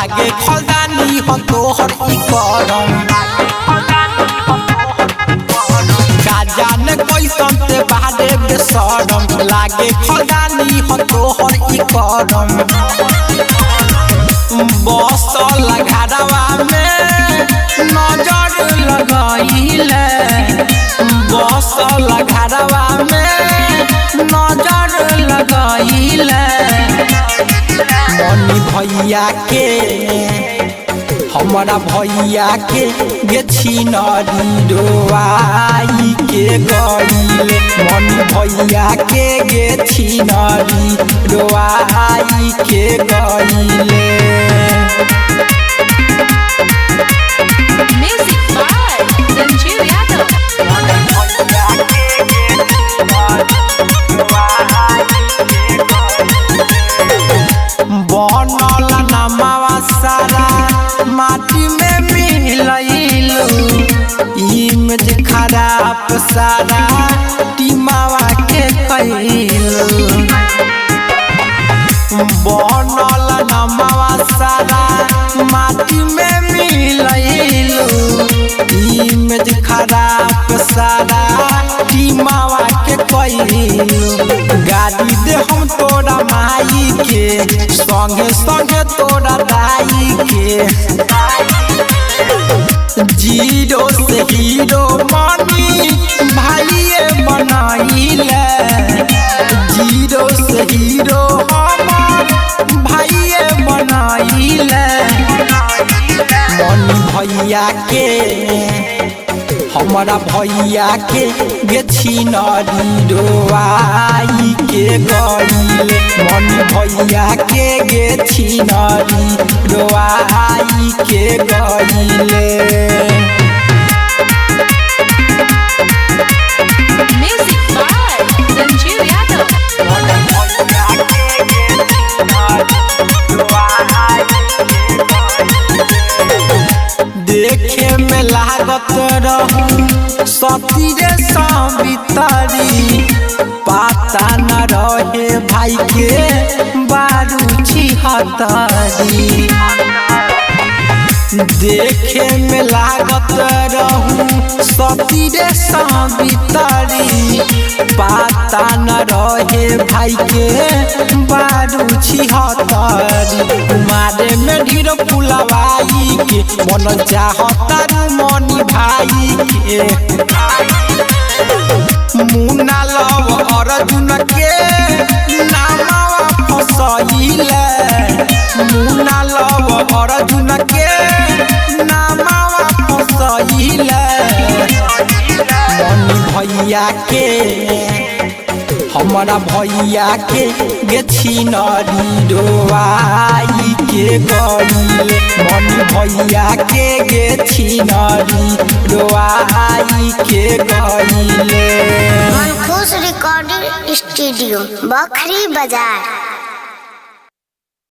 लागे खलदानी हो तोहर ई करम का जाने कैसन ते बादे बेसरम लागे खलदानी हो तोहर ई करम बसल घरवा में नजर लगाइले बसल घरवा में नजर लगाइले मनी भैया के हमारा भैया के गे छिनरी रोआई के गइले मनी भैया के गे छिनरी रोआई के गइले Music by Sanjeev Yadav. बनल नमावा सारा माटी में मिलइलू इमेज खराब सारा टीमावा के कइलू बनल नमावा सारा माटी में मिलइलू इमेज खराब सारा टीमावा के कइलू गाड़ी दे हम तोरा माई के संगे संगे तोरा दाई के जीरो से हीरो मनी भाइये बनाइले जीरो से हीरो हमर भाइये बनाइले मनी भैया के हमारा भैया के गे छिनरी रोआई के गइले मनी भैया के गे छिनरी रोआई के गइले Music by Sanjeev Yadav. देखे में लागत रहूं सती रे सावित्री पता न रहे भाई के बारू छिहत्तरी देखे में लागत रहूं सती रे सावित्री पता न रहे भाई के बारू छिहत्तरी मारे में ढेर फुलवाई के मन चाहतारू मनी भाई के मुन्ना लव अर्जुन के नामवा फसइले मुन्ना लव अर्जुन के नामवा फसइले मनी भैया के हमारा भैया के गे छिनरी रोआई के गइले मनी भैया के गे छिनरी रोआई के गइले मनखुश रिकॉर्डिंग स्टूडियो बखरी बाजार।